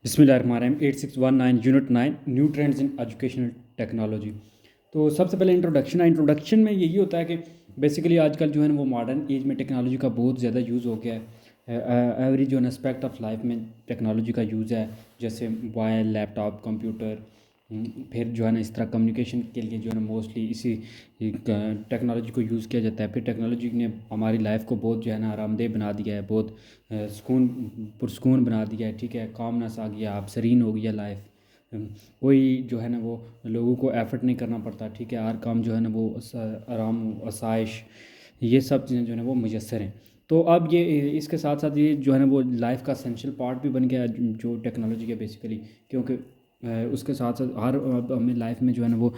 बिस्मिल्लाहिर्रहमानिर्रहीम 8619 unit 9 new trends in educational technology. तो सबसे पहले इंट्रोडक्शन में यही होता है कि बेसिकली आजकल जो है ना वो मॉडर्न एज में टेक्नोलॉजी का बहुत ज़्यादा यूज़ हो गया है। एवरी जो है ना एस्पेक्ट ऑफ लाइफ में टेक्नोलॉजी का यूज़ है, जैसे मोबाइल, लैपटॉप, कंप्यूटर। फिर जो है ना इस तरह कम्युनिकेशन के लिए जो है ना मोस्टली इसी टेक्नोलॉजी को यूज़ किया जाता है। फिर टेक्नोलॉजी ने हमारी लाइफ को बहुत जो है ना आरामदेह बना दिया है, बहुत सुकून पुरसकून बना दिया है। ठीक है, कामनेस आ गया, आप सरीन हो गया लाइफ। कोई जो है ना वो लोगों को एफर्ट नहीं करना पड़ता। ठीक है, हर काम जो है ना वो आराम आसाइश, ये सब चीज़ें जो है ना वो मुयसर हैं। तो अब ये इसके साथ साथ ये जो है ना वो लाइफ का एसेंशियल पार्ट भी बन गया है जो टेक्नोलॉजी के बेसिकली, क्योंकि उसके साथ साथ हर अब हमें लाइफ में जो है ना वो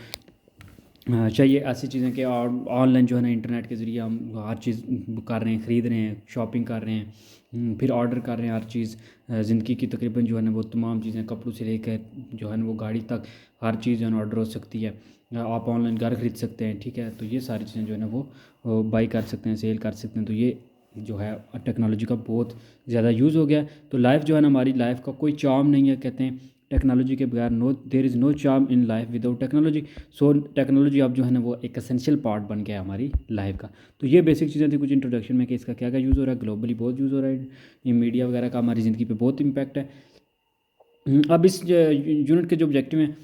चाहिए ऐसी चीज़ें कि ऑनलाइन जो है ना इंटरनेट के ज़रिए हम हर चीज़ कर रहे हैं, ख़रीद रहे हैं, शॉपिंग कर रहे हैं, फिर ऑर्डर कर रहे हैं हर चीज़। ज़िंदगी की तकरीबन जो है ना वो तमाम चीज़ें, कपड़ों से लेकर जो है ना वो गाड़ी तक, हर चीज़ जो है ना ऑर्डर हो सकती है। आप ऑनलाइन घर ख़रीद सकते हैं। ठीक है, तो ये सारी चीज़ें जो है ना वो बाई कर सकते हैं, सेल कर सकते हैं। तो ये जो है टेक्नोलॉजी का बहुत ज़्यादा यूज़ हो गया है। तो लाइफ जो है ना हमारी लाइफ का कोई चार्म नहीं है, कहते हैं टेक्नोलॉजी के बगैर no there is no charm in life without technology. So technology अब जो है ना वो एक एसेंशियल पार्ट बन गया है हमारी लाइफ का। तो ये बेसिक चीज़ें थी कुछ इंट्रोडक्शन में कि इसका क्या क्या यूज़ हो रहा है, ग्लोबली बहुत यूज़ हो रहा है, ये मीडिया वगैरह का हमारी ज़िंदगी पे बहुत इम्पैक्ट है। अब इस यूनिट के जो ऑब्जेक्टिव हैं,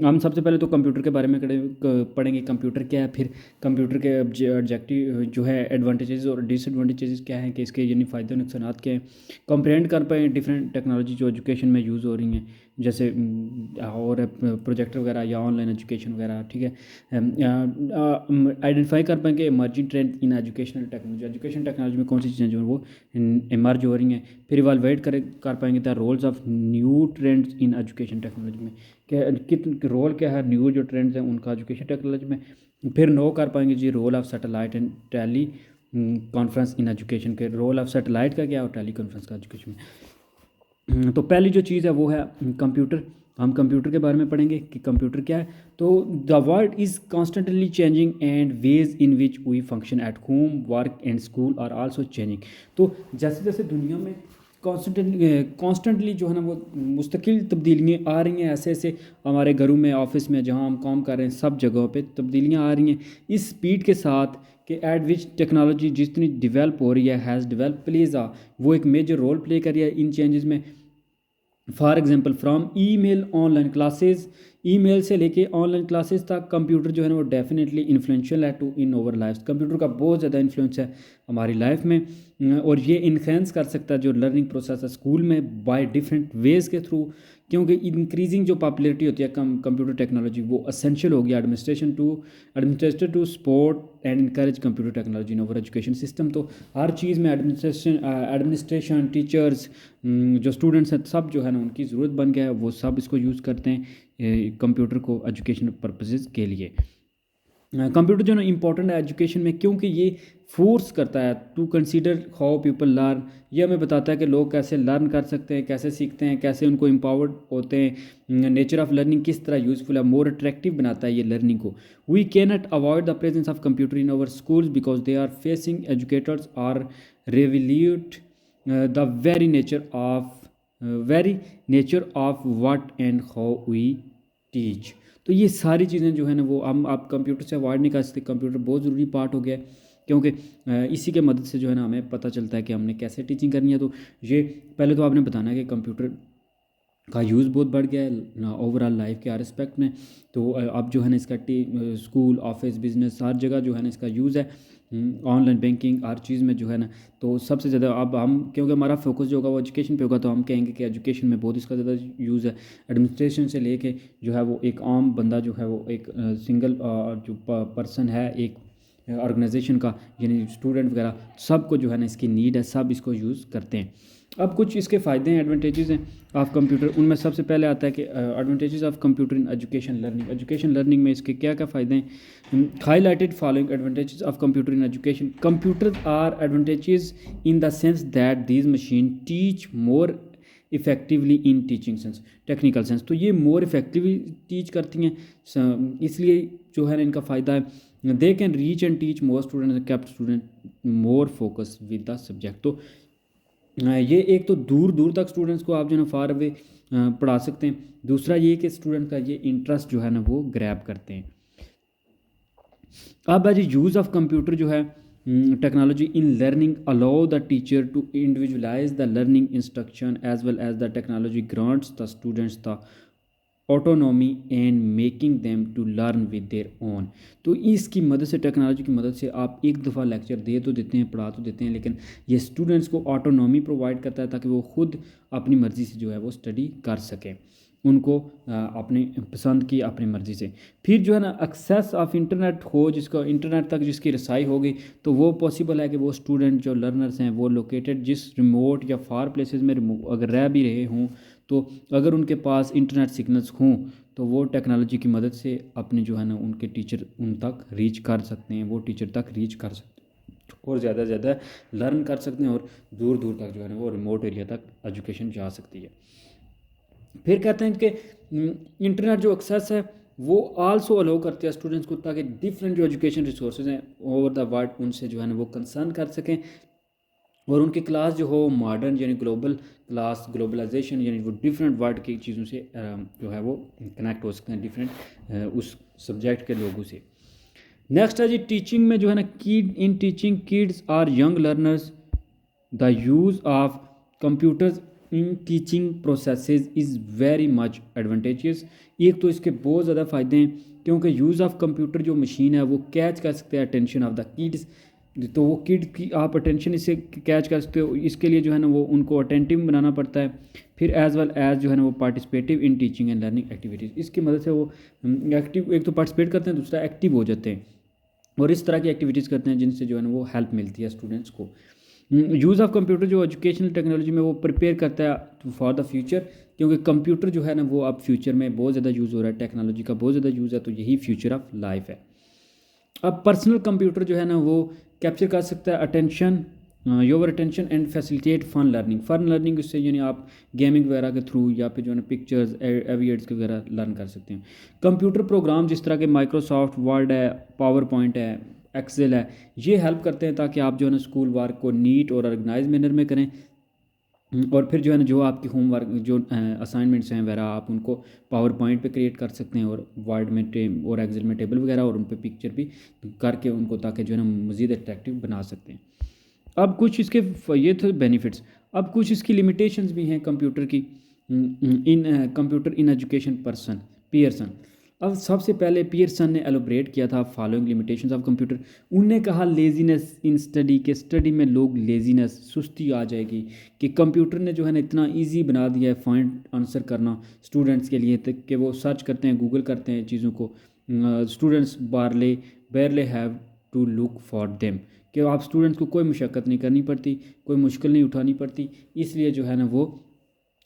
हम सबसे पहले तो कंप्यूटर के बारे में पढ़ेंगे, कंप्यूटर क्या है, फिर कंप्यूटर के ऑब्जेक्टिव जो है एडवांटेजेस और डिसएडवांटेजेस क्या हैं, कि इसके यानी फ़ायदे और नुकसानात क्या हैं, कंप्रहेंड कर पाएँ डिफरेंट टेक्नोलॉजी जो एजुकेशन में यूज़ हो रही हैं, जैसे और प्रोजेक्टर वगैरह या ऑनलाइन एजुकेशन वगैरह। ठीक है, आइडेंटिफाई कर पाएँ कि emerging trend in education technology में कौन सी चीज़ें जो हैं वो इमर्ज हो रही हैं। फिर इवालुएट कर पाएंगे the roles of new trends in education technology में, क्या कित रोल क्या है न्यू जो ट्रेंड्स हैं उनका एजुकेशन टेक्नोलॉजी में। फिर नो कर पाएंगे जी role of satellite and teleconference in education के, रोल ऑफ सैटेलाइट का क्या और टेली कॉन्फ्रेंस का एजुकेशन में। तो पहली जो चीज़ है वो है कंप्यूटर। हम कंप्यूटर के बारे में पढ़ेंगे कि कंप्यूटर क्या है। तो the world is constantly changing and ways in which we function at home, work and school are also changing. तो जैसे जैसे दुनिया में कॉन्स्टेंटली जो है ना वो मुस्तकिल तब्दीलियाँ आ रही हैं, ऐसे ऐसे हमारे घरों में, ऑफिस में, जहाँ हम काम कर रहे हैं, सब जगहों पे तब्दीलियाँ आ रही हैं इस स्पीड के साथ कि एट विच टेक्नोलॉजी जितनी डिवेल्प हो रही है, हैज़ डिवेल्प प्लेज वो एक मेजर रोल प्ले कर रही है इन चेंजेस में। For example from email online classes, email से लेके ऑनलाइन क्लासेस तक कंप्यूटर जो है ना वो डेफिनेटली इन्फ्लुएंशियल है to in our life. Computer का बहुत ज़्यादा इन्फ्लुएंस है हमारी लाइफ में, और ये इन्हेंस कर सकता है जो लर्निंग प्रोसेस है स्कूल में बाय डिफरेंट वेज़ के थ्रू, क्योंकि इंक्रीजिंग जो पॉपुलरिटी होती है कंप्यूटर टेक्नोलॉजी वो असेंशियल हो गया administrator to support and encourage computer technology in our education system. तो हर चीज़ में एडमिनिस्ट्रेशन टीचर्स, जो स्टूडेंट्स हैं, सब जो है ना उनकी ज़रूरत बन गया है, वो सब इसको यूज़ करते हैं कंप्यूटर को एजुकेशन पर्पसेस के लिए। कंप्यूटर जो है ना इंपॉर्टेंट है एजुकेशन में, क्योंकि ये फोर्स करता है to consider how people learn. ये हमें बताता है कि लोग कैसे लर्न कर सकते हैं, कैसे सीखते हैं, कैसे उनको एम्पावर्ड होते हैं, नेचर ऑफ लर्निंग किस तरह यूज़फुल है, मोर अट्रैक्टिव बनाता है ये लर्निंग को। We can not avoid the presence of computer in our schools because they are facing educators are revolute the very nature of what and how we teach. तो ये सारी चीज़ें जो है ना वो हम आप कंप्यूटर से अवॉइड नहीं कर सकते। कंप्यूटर बहुत ज़रूरी पार्ट हो गया है, क्योंकि इसी के मदद से जो है ना हमें पता चलता है कि हमने कैसे टीचिंग करनी है। तो ये पहले तो आपने बताना है कि कंप्यूटर का यूज़ बहुत बढ़ गया है ओवरऑल लाइफ के हर एस्पेक्ट में। तो अब जो है ना इसका स्कूल, ऑफिस, बिजनेस, हर जगह जो है ना इसका यूज़ है, ऑनलाइन बैंकिंग, हर चीज़ में जो है ना। तो सबसे ज़्यादा अब हम, क्योंकि हमारा फोकस जो होगा वो एजुकेशन पे होगा, तो हम कहेंगे कि एजुकेशन में बहुत इसका ज़्यादा यूज़ है। एडमिनिस्ट्रेशन से लेके जो है वो एक आम बंदा जो है वो एक सिंगल जो पर्सन है एक ऑर्गेनाइजेशन का, यानी स्टूडेंट वगैरह, सबको जो है ना इसकी नीड है, सब इसको यूज़ करते हैं। अब कुछ इसके फ़ायदे हैं, एडवांटेजेस हैं ऑफ कंप्यूटर। उनमें सबसे पहले आता है कि advantages of computer in education learning में इसके क्या क्या फ़ायदे हैं। Highlighted following advantages of computer in education. Computer are advantages in the sense that these machine teach more effectively in teaching sense, technical sense. तो ये मोर इफ़ेक्टिवली टीच करती हैं, इसलिए जो है ना इनका फ़ायदा है। They can reach and teach more student, kept student more focus with the subject. तो ये एक तो दूर दूर तक स्टूडेंट्स को आप जो है ना फार अवे पढ़ा सकते हैं। दूसरा ये कि स्टूडेंट का ये इंटरेस्ट जो है ना वो ग्रैब करते हैं। अब है जी यूज़ ऑफ कंप्यूटर जो है technology in learning allow the teacher to individualize the learning instruction as well as the technology grants the students the autonomy and making them to learn with their own. तो इसकी मदद से, technology की मदद से आप एक दफ़ा लेक्चर दे तो देते हैं, पढ़ा तो देते हैं, लेकिन ये स्टूडेंट्स को ऑटोनॉमी प्रोवाइड करता है ताकि वो खुद अपनी मर्ज़ी से जो है वो स्टडी कर सकें, उनको अपनी पसंद की अपनी मर्ज़ी से। फिर जो है ना एक्सेस ऑफ इंटरनेट हो, जिसका इंटरनेट तक जिसकी रसाई होगी, तो वो पॉसिबल है कि वो स्टूडेंट जो लर्नर्स हैं वो लोकेटेड जिस रिमोट या फार प्लेसेस में अगर रह भी रहे हों, तो अगर उनके पास इंटरनेट सिग्नल्स हों तो वो टेक्नोलॉजी की मदद से अपने जो है ना उनके टीचर उन तक रीच कर सकते हैं, वो टीचर तक रीच कर सकते हैं और ज़्यादा से ज़्यादा लर्न कर सकते हैं, और दूर दूर तक जो है ना वो रिमोट एरिया तक एजुकेशन जा सकती है। फिर कहते हैं कि इंटरनेट जो एक्सेस है वो आल्सो अलाउ करते हैं स्टूडेंट्स को, ताकि डिफरेंट जो एजुकेशन रिसोर्सेज हैं ओवर द वर्ल्ड उनसे जो है ना वो कंसर्न कर सकें, और उनकी क्लास जो हो मॉडर्न यानी ग्लोबल क्लास, ग्लोबलाइजेशन यानी वो डिफरेंट वर्ल्ड की चीज़ों से जो है वो कनेक्ट हो सकते हैं, डिफरेंट उस सब्जेक्ट के लोगों से। नेक्स्ट है जी टीचिंग में जो है ना in teaching kids or young learners the use of computers in teaching processes is very much advantageous. एक तो इसके बहुत ज़्यादा फ़ायदे हैं, क्योंकि यूज़ ऑफ कंप्यूटर जो मशीन है वो कैच कर सकते हैं अटेंशन ऑफ द किड्स, तो वो किड की आप अटेंशन इससे कैच कर सकते हो। इसके लिए जो है ना वो उनको अटेंटिव बनाना पड़ता है। फिर एज़ वेल एज़ जो है ना वो participative in teaching and learning activities, इसकी मदद से वो एक्टिव, एक तो पार्टिसिपेट करते हैं, दूसरा एक्टिव हो जाते हैं और इस तरह की एक्टिविटीज़ करते हैं जिनसे जो है ना वो हेल्प मिलती है स्टूडेंट्स को। यूज़ ऑफ कंप्यूटर जो एजुकेशनल टेक्नोलॉजी में वो प्रिपेयर करता है फॉर द फ्यूचर, क्योंकि कंप्यूटर जो है ना वो अब फ्यूचर में बहुत ज़्यादा यूज़ हो रहा है, टेक्नोलॉजी का बहुत ज़्यादा यूज़ है, तो यही फ्यूचर ऑफ लाइफ है। अब पर्सनल कंप्यूटर जो है ना वो कैप्चर कर सकता है attention, your attention and facilitate fun learning. Fun learning उससे यानी आप गेमिंग वगैरह के थ्रू या फिर जो है ना पिक्चर्स एविएट्स वगैरह लर्न कर सकते हैं। कंप्यूटर प्रोग्राम जिस तरह के माइक्रोसॉफ्ट वर्ड है, पावर पॉइंट है, एक्सेल है, ये हेल्प करते हैं ताकि आप जो है ना स्कूल वर्क को नीट और ऑर्गेनाइज मैनर में करें, और फिर जो है ना जो आपकी होमवर्क जो असाइनमेंट्स हैं वगैरह आप उनको पावर पॉइंट पे क्रिएट कर सकते हैं, और वर्ड में और एक्सेल में टेबल वगैरह और उन पे पिक्चर भी करके उनको, ताकि जो है ना मज़ीद अट्रैक्टिव बना सकते हैं। अब कुछ इसके ये थे बेनिफिट्स, अब कुछ इसकी लिमिटेशंस भी हैं कंप्यूटर की, इन कंप्यूटर इन एजुकेशन पियर्सन। अब सबसे पहले पियर्सन ने एलोब्रेट किया था फॉलोइंग लिमिटेशंस ऑफ कंप्यूटर। उनने कहा लेजीनेस इन स्टडी, के स्टडी में लोग लेजीनेस, सुस्ती आ जाएगी, कि कंप्यूटर ने जो है ना इतना इजी बना दिया है फाइंड आंसर करना स्टूडेंट्स के लिए, तक कि वो सर्च करते हैं, गूगल करते हैं चीज़ों को, students barely have to look for them, कि आप स्टूडेंट्स को कोई मुशक्क़त नहीं करनी पड़ती, कोई मुश्किल नहीं उठानी पड़ती, इसलिए जो है ना वो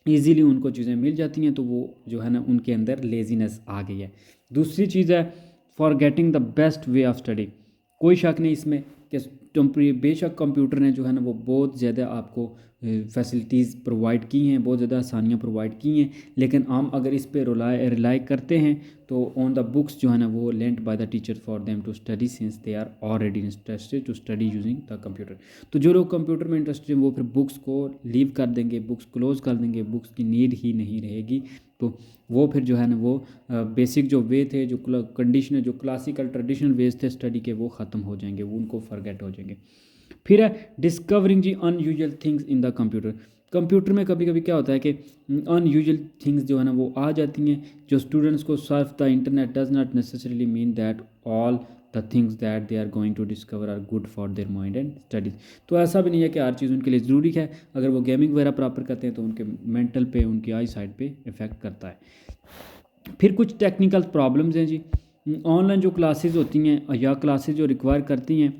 ईज़िली उनको चीज़ें मिल जाती हैं, तो वो जो है ना उनके अंदर लेजीनेस आ गई है। दूसरी चीज़ है for getting the best way of study. कोई शक नहीं इसमें कि बेशक कंप्यूटर ने जो है ना वो बहुत ज़्यादा आपको फैसिलिटीज़ प्रोवाइड की हैं, बहुत ज़्यादा आसानियाँ प्रोवाइड की हैं, लेकिन हम अगर इस पर रिलाई करते हैं तो ऑन द बुक्स जो है ना वो lent by the teacher for them to study since they are already interested to study using the computer. तो जो लोग कंप्यूटर में इंटरेस्टेड हैं वो फिर बुक्स को लीव कर देंगे, बुक्स क्लोज कर देंगे, बुक्स की नीड ही नहीं रहेगी, तो वो फिर जो है ना वो बेसिक जो वे थे, जो कंडीशन जो क्लासिकल ट्रेडिशनल वेज थे स्टडी के, वो ख़त्म हो जाएंगे, वो उनको फॉरगेट हो जाएंगे। फिर है डिस्कवरिंग जी unusual things in the computer. Computer में कभी कभी क्या होता है कि अनयूजुअल थिंग्स जो है ना वो आ जाती हैं, जो स्टूडेंट्स को surf the internet does not necessarily mean that all the things that they are going to discover are good for their mind and studies. तो ऐसा भी नहीं है कि हर चीज़ उनके लिए ज़रूरी है, अगर वो गेमिंग वगैरह प्रॉपर करते हैं तो उनके मेंटल पे, उनकी आई साइड पे इफ़ेक्ट करता है। फिर कुछ टेक्निकल प्रॉब्लम्स हैं जी, ऑनलाइन जो क्लासेस होती हैं या क्लासेस जो रिक्वायर करती हैं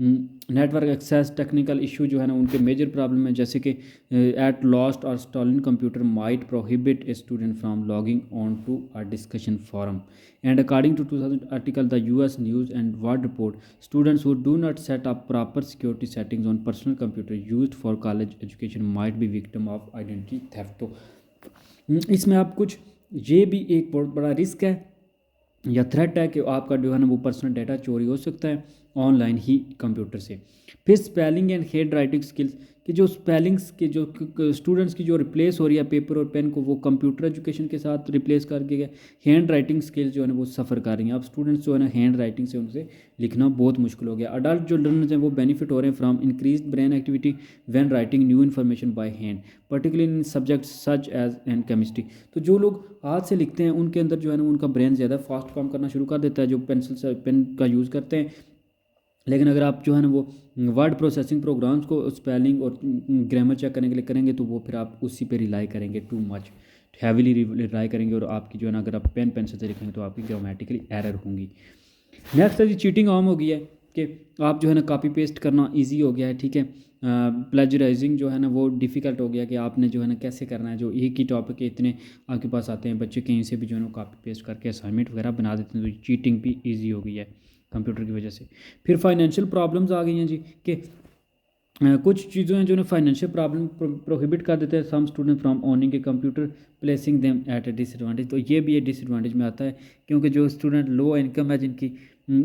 नेटवर्क एक्सेस, टेक्निकल इशू जो है ना उनके मेजर प्रॉब्लम है, जैसे कि एट लॉस्ट और stolen computer might prohibit a student from logging on to a discussion forum and according to 2000 article the US news and world report students who do not set up proper security settings on personal computer used for college education might be victim of identity theft. तो इसमें आप कुछ ये भी एक बहुत बड़ा risk है या थ्रेट है कि आपका जो है ना वो पर्सनल डाटा चोरी हो सकता है, ऑनलाइन ही कंप्यूटर से। फिर spelling and hand writing skills कि जो स्पेलिंग्स के जो स्टूडेंट्स की जो रिप्लेस हो रही है पेपर और पेन को, वो कंप्यूटर एजुकेशन के साथ रिप्लेस करके गए। हैंड राइटिंग स्किल्स जो है ना वो सफ़र कर रही हैं। अब स्टूडेंट्स जो है ना हैंड राइटिंग से उनसे लिखना बहुत मुश्किल हो गया। अडल्ट जो लर्नर्स हैं वो बेनिफिट हो रहे हैं from increase brain activity when writing new information by hand, particularly in subject such as and chemistry. तो जो लोग हाथ से लिखते हैं उनके अंदर जो है ना उनका ब्रेन ज़्यादा फास्ट काम करना शुरू कर देता है जो पेंसिल से पेन का यूज़ करते हैं। लेकिन अगर आप जो है ना वो वर्ड प्रोसेसिंग प्रोग्राम्स को स्पेलिंग और ग्रामर चेक करने के लिए करेंगे तो वो फिर आप उसी पे रिलाई करेंगे, टू मच हैविली रिलाई करेंगे, और आपकी जो है ना अगर आप पेन पेंसिल से लिखेंगे तो आपकी ग्रामेटिकली एरर होंगी। नेक्स्ट है जी चीटिंग आम हो गई है कि आप जो है ना कॉपी पेस्ट करना इजी हो गया है, ठीक है। प्लेजराइजिंग जो है ना वो डिफ़िकल्ट हो गया कि आपने जो है ना कैसे करना है। जो एक ही टॉपिक के इतने आपके पास आते हैं, बच्चे कहीं से भी जो है ना कॉपी पेस्ट करके असाइनमेंट वगैरह बना देते हैं, तो चीटिंग भी ईजी हो गई है कंप्यूटर की वजह से। फिर फाइनेंशियल प्रॉब्लम्स आ गई हैं जी कि कुछ चीज़ें हैं जो ना फाइनेंशियल प्रॉब्लम प्रोहिबिट कर देते हैं some student from owning a computer placing them at a disadvantage. तो ये भी एक डिसएडवांटेज में आता है क्योंकि जो स्टूडेंट लो इनकम है जिनकी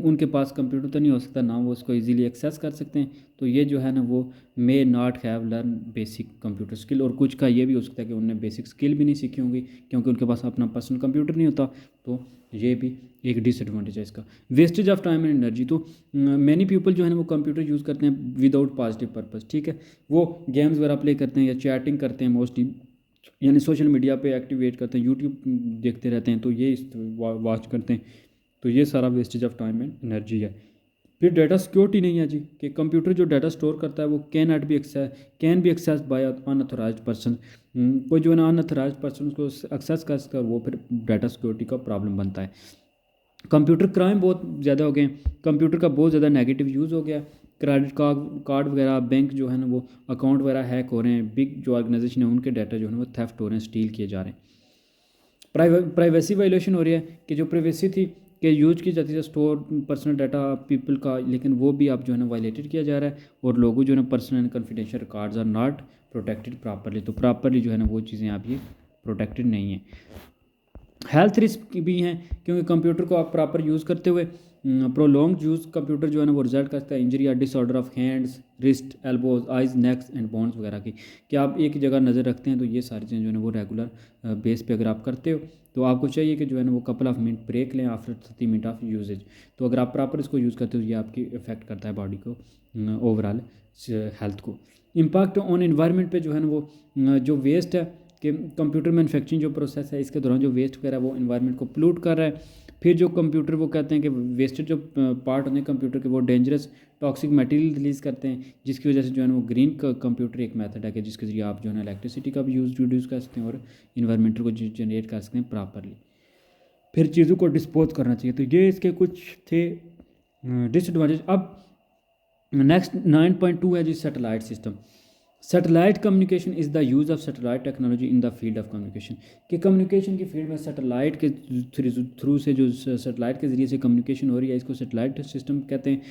उनके पास कंप्यूटर तो नहीं हो सकता ना वो उसको इजीली एक्सेस कर सकते हैं, तो ये जो है ना वो may not have learn basic computer skill. और कुछ का ये भी हो सकता है कि उन्होंने बेसिक स्किल भी नहीं सीखी होंगी क्योंकि उनके पास अपना पर्सनल कंप्यूटर नहीं होता। तो ये भी एक डिसएडवांटेज है इसका। Wastage of time and energy, तो मैनी पीपल जो है ना वो कंप्यूटर यूज़ करते हैं विदाउट पॉजिटिव पर्पस, ठीक है। वो गेम्स वगैरह प्ले करते हैं या चैटिंग करते हैं मोस्टली, यानी सोशल मीडिया पे एक्टिवेट करते हैं, यूट्यूब देखते रहते हैं, तो ये वॉच करते हैं, तो ये सारा wastage of time and energy है। फिर डाटा सिक्योरिटी नहीं है जी कि कंप्यूटर जो डाटा स्टोर करता है वो can be access by unauthorized person. कोई जो है ना अनऑथराइज्ड पर्सन उसको एक्सेस कर सकता है, वो फिर डाटा सिक्योरिटी का प्रॉब्लम बनता है। कंप्यूटर क्राइम बहुत ज़्यादा हो गए, कंप्यूटर का बहुत ज़्यादा नेगेटिव यूज़ हो गया। क्रेडिट कार्ड वगैरह, बैंक जो है ना वो अकाउंट वगैरह हैक हो रहे हैं, बिग जो ऑर्गेनाइजेशन है उनके डाटा जो है ना वो थेफ्ट हो रहे हैं, स्टील किए जा रहे हैं। प्राइवेसी वायलेशन हो रही है कि जो प्राइवेसी थी कि यूज की जाती है स्टोर पर्सनल डाटा पीपल का, लेकिन वो भी अब जो है ना वायलेटेड किया जा रहा है, और लोगों जो है ना personal and confidential records are not protected properly. तो प्रॉपरली जो है ना वो चीज़ें आप ये प्रोटेक्टेड नहीं हैं। हेल्थ रिस्क भी हैं क्योंकि कंप्यूटर को आप प्रॉपर यूज़ करते हुए प्रोलॉन्ग यूज़ कंप्यूटर जो है ना वो रिजल्ट करता है इंजरी या disorder of hands, wrist, elbows, eyes, next and bones वगैरह की। कि आप एक ही जगह नज़र रखते हैं तो ये सारी चीज़ें जो है ना वो रेगुलर बेस पे अगर आप करते हो तो आपको चाहिए कि जो है ना वो कपल ऑफ मिनट ब्रेक लें आफ्टर 30 मिनट ऑफ यूजेज। तो अगर आप प्रॉपर इसको यूज़ करते हो ये आपकी इफेक्ट करता है बॉडी को, ओवरऑल हेल्थ को। इम्पैक्ट ऑन इन्वायरमेंट पे जो है ना वो जो वेस्ट है कि कंप्यूटर मैन्युफैक्चरिंग जो प्रोसेस है इसके दौरान जो वेस्ट वगैरह वो इन्वायरमेंट को पोल्यूट कर रहा है। फिर जो कंप्यूटर वो कहते हैं कि वेस्टेड जो पार्ट होते हैं कंप्यूटर के वो डेंजरस टॉक्सिक मटेरियल रिलीज़ करते हैं, जिसकी वजह से जो है ना वो ग्रीन कंप्यूटर एक मेथड है कि जिसके ज़रिए आप जो है ना इलेक्ट्रिसिटी का भी यूज़ रिड्यूस कर सकते हैं और इन्वायरमेंटल को जनरेट कर सकते हैं प्रॉपरली। फिर चीज़ों को डिस्पोज करना चाहिए। तो ये इसके कुछ थे डिसएडवांटेज। अब नेक्स्ट 9.2 है जी satellite system. Satellite communication is the use of satellite technology in the field of communication. कि कम्युनिकेशन की फील्ड में सैटेलाइट के थ्रू से जो सैटेलाइट के ज़रिए से कम्युनिकेशन हो रही है इसको सैटेलाइट सिस्टम कहते हैं।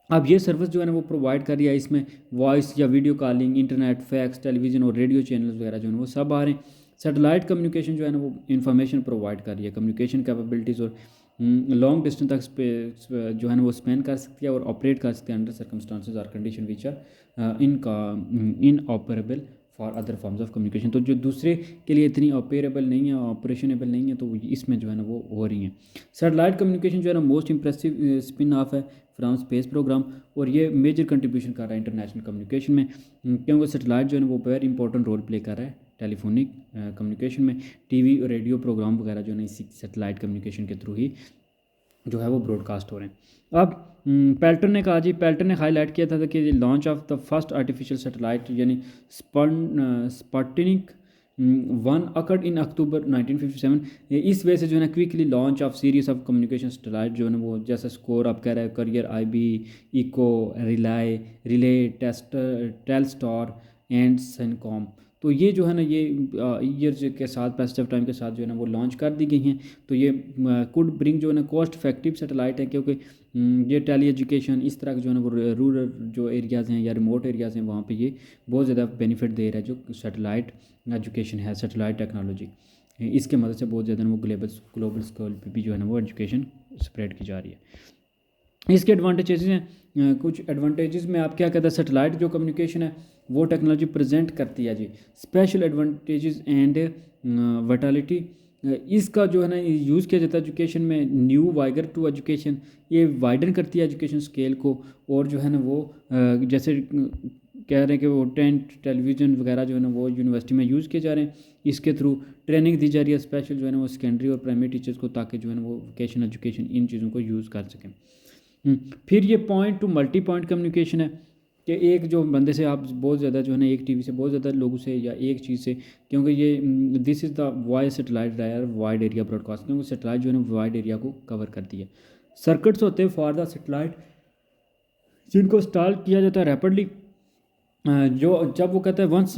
अब ये सर्विस जो है ना वो प्रोवाइड कर रही है, इसमें वॉइस या video calling, internet, fax, television और रेडियो चैनल्स वगैरह जो है ना वो सब आ रहे हैं। सैटेलाइट कम्युनिकेशन जो है ना वो इन्फॉर्मेशन प्रोवाइड कर रही है, कम्युनिकेशन कैपेबिलिटीज़ और लॉन्ग डिस्टेंस तक जो है ना वो स्पेन कर सकती है और ऑपरेट कर सकते हैं अंडर सर्कमस्टांसेस और condition which are inoperable for other forms of communication. तो जो दूसरे के लिए इतनी ऑपरेबल नहीं है, ऑपरेशनेबल नहीं है, तो इसमें जो है ना वो हो रही हैं। सैटेलाइट कम्युनिकेशन जो है ना मोस्ट इंप्रेसिव स्पिन ऑफ है फ्रॉम स्पेस प्रोग्राम, और ये मेजर कंट्रीब्यूशन कर रहा है इंटरनेशनल कम्युनिकेशन में, क्योंकि सैटेलाइट जो है ना वो वेरी इंपॉर्टेंट रोल प्ले कर रहा है टेलीफोनिक कम्युनिकेशन में। टीवी और रेडियो प्रोग्राम वगैरह जो है ना इसी सैटेलाइट कम्युनिकेशन के थ्रू ही जो है वो ब्रॉडकास्ट हो रहे हैं। अब पेल्टन ने कहा जी, पेल्टन ने हाईलाइट किया था कि launch of the first artificial satellite यानी स्पुतनिक 1 अकर्ड इन अक्टूबर 1957। इस वजह से जो है ना quickly launch of series of communication satellite जो है ना वो जैसे स्कोर आप कह रहे हैं, Courier, IB, Echo, Relay, Telstar and Syncom. तो ये जो है ना ये ईयर के साथ पैसेज ऑफ टाइम के साथ जो है ना वो लॉन्च कर दी गई हैं। तो ये कुड ब्रिंग जो है ना कॉस्ट इफेक्टिव सैटेलाइट है, क्योंकि ये टेली एजुकेशन इस तरह के जो है ना वो रूरल जो एरियाज़ हैं या रिमोट एरियाज़ हैं वहाँ पे ये बहुत ज़्यादा बेनिफिट दे रहा है जो सैटेलाइट एजुकेशन है, सैटेलाइट टेक्नोलॉजी। इसके मदद से बहुत ज़्यादा वो ग्लोबल स्केल पे भी जो है ना वो एजुकेशन स्प्रेड की जा रही है। इसके एडवांटेजेस हैं, कुछ एडवांटेजेस में आप क्या कहते हैं, सेटेलाइट जो कम्युनिकेशन है वो टेक्नोलॉजी प्रेजेंट करती है जी। स्पेशल एडवांटेजेस एंड वर्टिलिटी, इसका जो है ना यूज़ किया जाता है एजुकेशन में। न्यू वाइगर टू एजुकेशन, ये वाइडन करती है एजुकेशन स्केल को। और जो है ना वो जैसे कह रहे हैं कि वो टेंट टेलीविज़न वगैरह जो है ना वो यूनिवर्सिटी में यूज़ किए जा रहे हैं। इसके थ्रू ट्रेनिंग दी जा रही है स्पेशल जो है ना वो सेकेंडरी और प्राइमरी टीचर्स को, ताकि जो है ना वो वोकेशनल एजुकेशन इन चीज़ों को यूज़ कर सकें। फिर ये point two multi point communication है कि एक जो बंदे से आप बहुत ज़्यादा जो है ना एक टीवी से बहुत ज़्यादा लोगों से या एक चीज़ से, क्योंकि ये this is the voice satellite wide area broadcast, क्योंकि सेटेलाइट जो है ना वाइड एरिया को कवर करती है। सर्किट्स होते हैं फॉर द सेटेलाइट जिनको इंस्टॉल किया जाता है रैपिडली। जो जब वो कहता है वंस,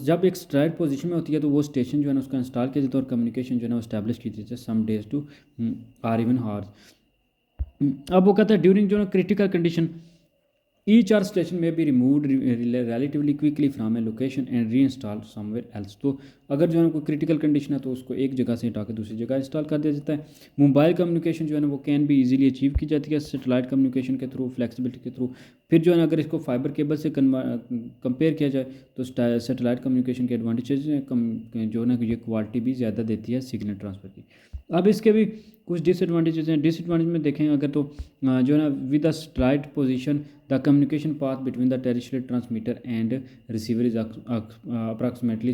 जब एक स्ट्राइट पोजीशन में होती है तो वो स्टेशन जो है ना उसका इंस्टॉल किया जाता है और कम्युनिकेशन जो है ना वो इस्टेब्लिश की जाती है some days to or even hours. अब वो कहता है ड्यूरिंग जो है critical condition each earth station में be removed relatively quickly from a location and reinstall somewhere else. तो अगर जो है ना कोई क्रिटिकल कंडीशन है तो उसको एक जगह से हटा के दूसरी जगह इंस्टॉल कर दिया जाता है। मोबाइल कम्युनिकेशन जो है ना वो कैन भी इजीली अचीव की जाती है सेटेलाइट कम्युनिकेशन के थ्रू, फ्लेक्सिबिलिटी के थ्रू। फिर जो है ना अगर इसको फाइबर केबल से कंपेयर किया जाए तो सेटेलाइट कम्युनिकेशन के एडवांटेजेस जो है ना ये क्वालिटी भी ज़्यादा देती है सिग्नल ट्रांसफ़र की। अब इसके भी कुछ डिसएडवांटेजेस हैं। डिसएडवांटेज में देखें अगर तो जो है ना with the straight position the communication path between the terrestrial transmitter and receiver is approximately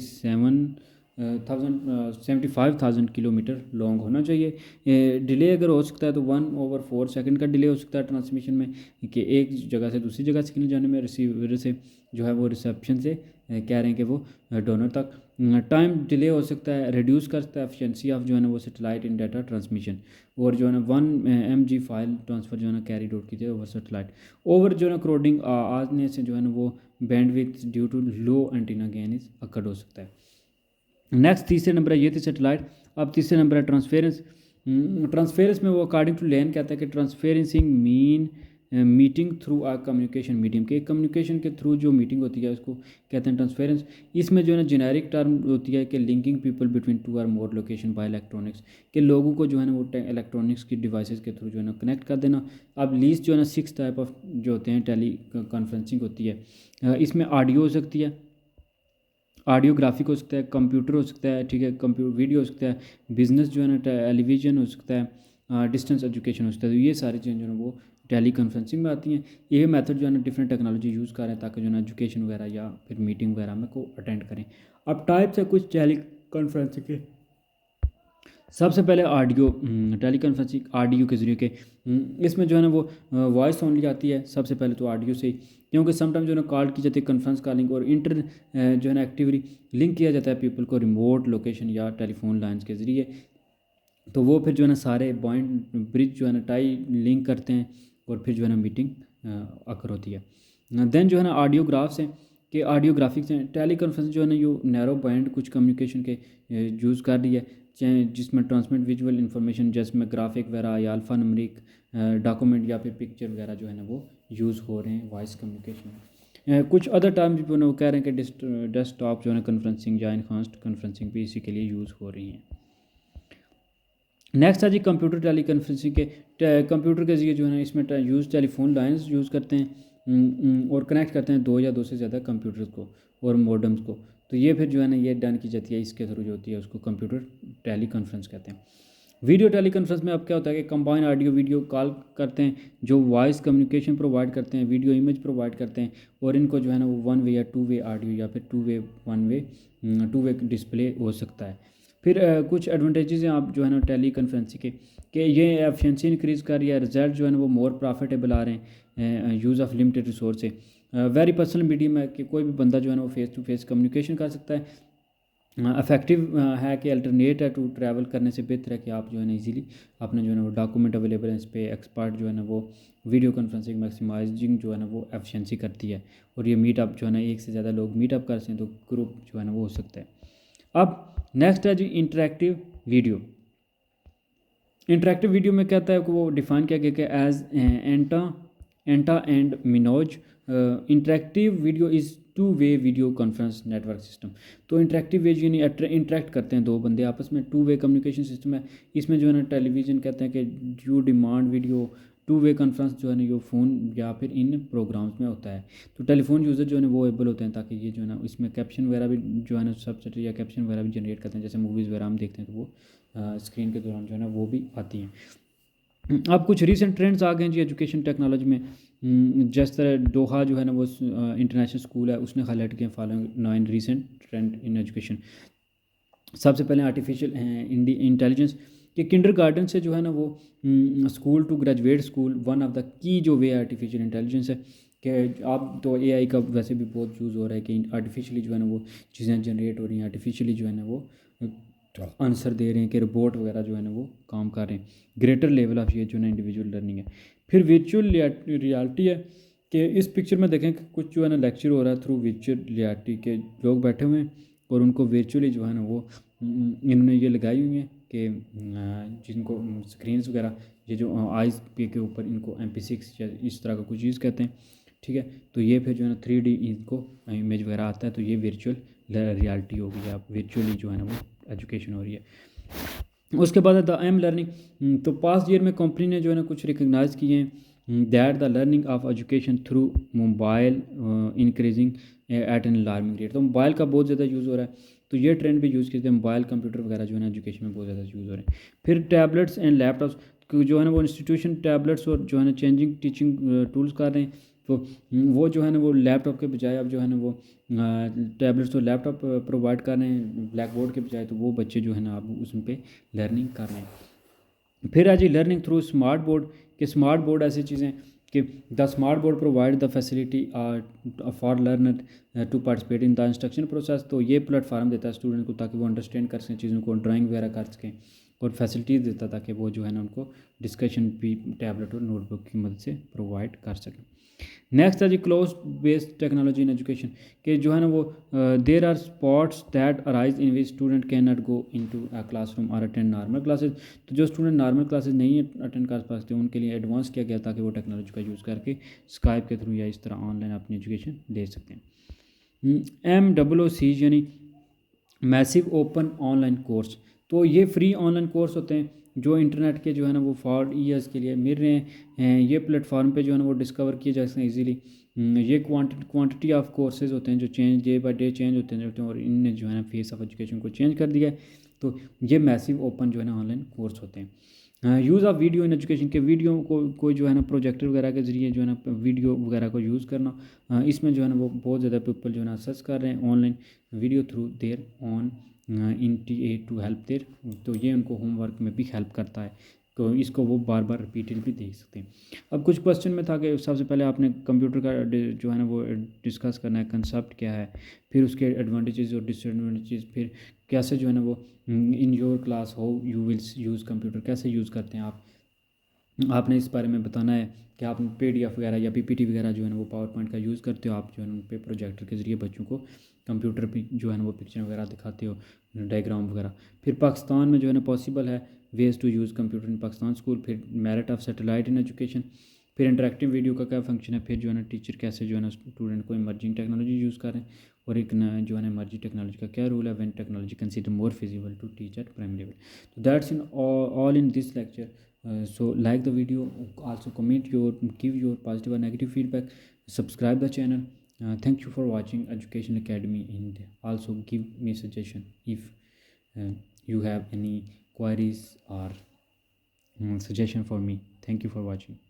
75,000 kilometre long होना चाहिए। डिले अगर हो सकता है तो 1/4 सेकंड का डिले हो सकता है ट्रांसमिशन में, कि एक जगह से दूसरी जगह सिग्नल जाने में, रिसीवर से जो है वो रिसेप्शन से कह रहे हैं कि वो डोनर तक। टाइम डिले हो सकता है, रिड्यूस कर सकता है एफिशिएंसी ऑफ जो है ना वो सेटेलाइट इन डाटा ट्रांसमिशन। और जो है ना 1 MB फाइल ट्रांसफ़र जो है ना कैरी आउट कीजिए ओवर सेटेलाइट। ओवर जो है ना क्रोडिंग आने से जो है ना वो bandwidth due to low antenna gain is occurred हो सकता है। नेक्स्ट तीसरे नंबर है, ये थी सेटेलाइट। अब तीसरे नंबर है ट्रांसफेरेंस। ट्रांसफेरेंस में वो अकॉर्डिंग टू लेन कहता है कि ट्रांसफेरेंसिंग मीन मीटिंग थ्रू आ कम्युनिकेशन मीडियम, के कम्युनिकेशन के थ्रू जो मीटिंग होती है उसको कहते हैं ट्रांसफेरेंस। इसमें जो है ना जेनेरिक टर्म होती है कि linking people between two or more location by electronics, के लोगों को जो है ना वो इलेक्ट्रॉनिक्स की डिवाइसेस के थ्रू जो है ना कनेक्ट कर देना। अब लीस्ट जो है ना 6 टाइप ऑफ जो होते हैं टेली कॉन्फ्रेंसिंग होती है। इसमें ऑडियो हो सकती है, ऑडियोग्राफिक हो सकता है, कंप्यूटर हो सकता है, ठीक है, वीडियो हो सकता है, बिजनेस जो है ना टेलीविजन हो सकता है, डिस्टेंस एजुकेशन हो सकता है। तो ये सारी चीज़ें जो है वो टेली कॉन्फ्रेंसिंग में आती हैं। ये मेथड जो है ना डिफरेंट टेक्नोलॉजी यूज़ कर रहे हैं ताकि जो है ना एजुकेशन वगैरह या फिर मीटिंग वगैरह में को अटेंड करें। अब टाइप्स है कुछ टेली कॉन्फ्रेंसिंग के। सबसे पहले ऑडियो, टेली कॉन्फ्रेंसिंग ऑडियो के ज़रिए के, इसमें जो है ना वो वॉइस ओनली आती है सबसे पहले तो ऑडियो से ही, क्योंकि समटाइम जो है ना कॉल की जाती है कॉन्फ्रेंस कॉलिंग और जो है ना एक्टिवली लिंक किया जाता है पीपल को रिमोट लोकेशन या टेलीफोन लाइन्स के ज़रिए। तो वो फिर जो है ना सारे पॉइंट ब्रिज जो है ना टाई लिंक करते हैं और फिर जो है ना मीटिंग अकर होती है। देन जो है ना ऑडियोग्राफ्स हैं कि ऑडियोग्राफिक्स हैं। टेली कॉन्फ्रेंस जो है ना यो नैरो बैंड कुछ कम्युनिकेशन के यूज़ कर रही है, चाहे जिसमें ट्रांसमिट विजुअल इन्फॉर्मेशन जिसमें ग्राफिक वगैरह या अल्फ़ा नंबरिक डॉक्यूमेंट या फिर पिक्चर वगैरह जो है ना वो यूज़ हो रहे हैं वॉइस कम्युनिकेशन में। कुछ अदर टर्म जो है ना वो कह रहे हैं कि डेस्कटॉप जो है ना कॉन्फ्रेंसिंग या इनहांस्ड कॉन्फ्रेंसिंग भी इसी के लिए यूज़ हो रही हैं। नेक्स्ट है जी कंप्यूटर टेली कॉन्फ्रेंसिंग के। कंप्यूटर के ज़रिए जो है ना इसमें यूज़ टेलीफोन लाइंस यूज़ करते हैं और कनेक्ट करते हैं 2 या 2 से ज़्यादा कंप्यूटर्स को और मॉडेम्स को। तो ये फिर जो है ना ये डन की जाती है इसके थ्रू जो होती है उसको कंप्यूटर टेली कॉन्फ्रेंस कहते हैं। वीडियो टेली कॉन्फ्रेंस में अब क्या होता है कि कंबाइन ऑडियो वीडियो कॉल करते हैं जो वॉइस कम्युनिकेशन प्रोवाइड करते हैं, वीडियो इमेज प्रोवाइड करते हैं और इनको जो है ना वो 1 वे या 2 वे ऑडियो या फिर 2 वे डिस्प्ले हो सकता है। फिर कुछ एडवांटेजेस हैं आप जो है ना टेली कॉन्फ्रेंसिंग के कि ये एफिशिएंसी इंक्रीज़ कर रही है, रिजल्ट जो है ना वो मोर प्रॉफिटेबल आ रहे हैं, यूज़ ऑफ लिमिटेड रिसोर्स है, वेरी पर्सनल मीडियम है कि कोई भी बंदा जो है ना वो फेस टू फेस कम्युनिकेशन कर सकता है, इफेक्टिव है कि अल्टरनेट है टू ट्रैवल करने से बेहतर है कि आप जो है ना इजीली अपने जो है ना वो डॉक्यूमेंट अवेलेबल है इस पर। एक्सपर्ट जो है ना वो वीडियो कॉन्फ्रेंसिंग मैक्सिमाइजिंग जो है ना वो एफिशिएंसी करती है और ये मीटअप जो है ना एक से ज़्यादा लोग मीटअप कर सकते हैं तो ग्रुप जो है ना वो हो सकता है। अब नेक्स्ट है जी इंटरेक्टिव वीडियो। इंटरेक्टिव वीडियो में कहता है कि वो डिफाइन किया गया कि एज एंटा एंड मिनोज interactive video is 2 way video conference network system. तो इंटरेक्टिव वे यानी इंटरेक्ट करते हैं दो बंदे आपस में, 2 वे कम्युनिकेशन सिस्टम है। इसमें जो है ना टेलीविज़न कहते हैं कि you demand video two way conference जो है ना, ये फ़ोन या फिर इन प्रोग्राम्स में होता है। तो टेलीफोन यूज़र जो है ना वो एबल होते हैं, ताकि ये जो है ना इसमें कैप्शन वगैरह भी जो है ना सबटाइटल या कैप्शन वगैरह भी जनरेट करते हैं, जैसे मूवीज़ वगैरह हम देखते हैं तो वो स्क्रीन के दौरान जो है ना वो भी आती हैं। अब कुछ रीसेंट ट्रेंड्स आ गए हैं जी एजुकेशन टेक्नोलॉजी में। जिस तरह दोहा जो है ना वो इंटरनेशनल स्कूल है, उसने हाईलाइट किया following 9 recent trend in education. सबसे पहले आर्टिफिशियल इंटेलिजेंस कि किंडर गार्डन से जो है ना वो school to graduate school, one of the key जो वे आर्टिफिशियल इंटेलिजेंस है कि आप तो एआई का वैसे भी बहुत यूज़ हो रहा है कि आर्टिफिशियली जो है ना वो चीज़ें जनरेट हो रही हैं, आर्टिफिशियली जो है ना वो आंसर दे रहे हैं, कि रोबोट वगैरह जो है ना वो काम कर रहे हैं। ग्रेटर लेवल ऑफ ये जो है ना इंडिविजुअल लर्निंग है। फिर वर्चुअल रियलिटी है कि इस पिक्चर में देखें कि कुछ जो है ना लेक्चर हो रहा है थ्रू वर्चुअल रियलिटी के, लोग बैठे हुए हैं और उनको वर्चुअली जो है ना वो इन्होंने ये लगाई हुई है कि जिनको स्क्रीन्स वगैरह ये जो आइज़ पे के ऊपर इनको MP6 या इस तरह का कुछ चीज़ कहते हैं, ठीक है। तो ये फिर जो है ना 3D इनको इमेज वगैरह आता है, तो ये वर्चुअल रियलिटी होगी, या वर्चुअली जो है ना वो एजुकेशन हो रही है। उसके बाद द एम लर्निंग, तो पास्ट ईयर में कंपनी ने जो है ना कुछ रिकग्नाइज़ किए हैं that the learning of education through mobile increasing at an alarming rate. तो मोबाइल का बहुत ज़्यादा यूज़ हो रहा है, तो ये ट्रेंड भी यूज़ किए थे, मोबाइल कंप्यूटर वगैरह जो है ना एजुकेशन में बहुत ज़्यादा यूज़ हो रहे हैं। फिर टैबलेट्स एंड लैपटॉप्स जो है ना वो इंस्टीट्यूशन टैबलेट्स और जो है ना चेंजिंग टीचिंग टूल्स कर रहे हैं, तो वो जो है ना वो लैपटॉप के बजाय अब जो है ना वो टैबलेट्स और लैपटॉप प्रोवाइड कर रहे हैं ब्लैक बोर्ड के बजाय, तो वो बच्चे जो है ना अब उसमें पे लर्निंग कर रहे हैं। फिर आज लर्निंग थ्रू स्मार्ट बोर्ड, कि स्मार्ट बोर्ड ऐसी चीज़ें कि the smart board provide the facility for learner to participate in the instruction process. तो ये प्लेटफार्म देता है स्टूडेंट को ताकि वो अंडरस्टैंड कर सकें चीज़ों को, ड्राइंग वगैरह कर सकें, और फैसिलिटीज़ देता ताकि वो जो है ना उनको डिस्कशन भी टैबलेट और नोटबुक की मदद से प्रोवाइड कर सकें। नेक्स्ट है जी close based technology in education, कि जो है ना वो there are spots that arise in which student cannot go into a classroom और अटेंड नॉर्मल क्लासेज। तो जो स्टूडेंट नॉर्मल क्लासेज नहीं अटेंड कर पाते उनके लिए एडवांस किया गया ताकि वो टेक्नोलॉजी का यूज़ करके स्काइप के थ्रू या इस तरह ऑनलाइन अपनी एजुकेशन ले सकते हैं। MOOC यानी मैसिव ओपन ऑनलाइन कोर्स, तो ये फ्री ऑनलाइन कोर्स होते हैं जो इंटरनेट के जो है ना वो 4 ईयर्स के लिए मिल रहे हैं। ये प्लेटफॉर्म पे जो है ना वो डिस्कवर किए जा सकते हैं ईजीली। ये क्वांटिटी ऑफ कोर्सेज होते हैं जो change day by day change होते हैं, और इनने जो है ना फेस ऑफ एजुकेशन को चेंज कर दिया है। तो ये मैसिव ओपन जो है ना ऑनलाइन कोर्स होते हैं। Use of video in education, के वीडियो को कोई जो है ना प्रोजेक्टर वगैरह के ज़रिए जो है ना वीडियो वगैरह को यूज़ करना, इसमें जो है ना वो बहुत ज़्यादा पीपल जो है ना सर्च कर रहे हैं online video through their on in TA to help their. तो ये उनको होमवर्क में भी हेल्प करता है, तो इसको वो बार बार रिपीटेड भी देख सकते हैं। अब कुछ क्वेश्चन में था कि सबसे पहले आपने कंप्यूटर का जो है ना वो डिस्कस करना है, कंसेप्ट क्या है, फिर उसके एडवांटेजेस और डिसएडवांटेजेस, फिर कैसे जो है ना वो in your class how you will use computer, कैसे यूज़ करते हैं आप, आपने इस बारे में बताना है कि आप PDF वगैरह या PPT वगैरह जो है ना वो पावर पॉइंट का यूज़ करते हो, आप जो है ना उन पे प्रोजेक्टर के ज़रिए बच्चों को कंप्यूटर पे जो है ना वो पिक्चर वगैरह दिखाते हो, डायग्राम वगैरह। फिर पाकिस्तान में जो है ना पॉसिबल है ways to use computer in Pakistan school, फिर merit of satellite in education, फिर इंटरेक्टिव वीडियो का क्या फंक्शन है, फिर जो है ना टीचर कैसे जो है ना स्टूडेंट को इमर्जिंग टेक्नोलॉजी यूज़ करें, और एक जो है ना इमर्जिंग टेक्नोलॉजी का क्या रूल है, when technology consider more feasible to teach at primary level. तो that's in all in this lecture. So like the video, also give your positive or negative feedback, subscribe the channel. Thank you for watching Education Academy, and also give me suggestion if you have any queries or suggestion for me. Thank you for watching.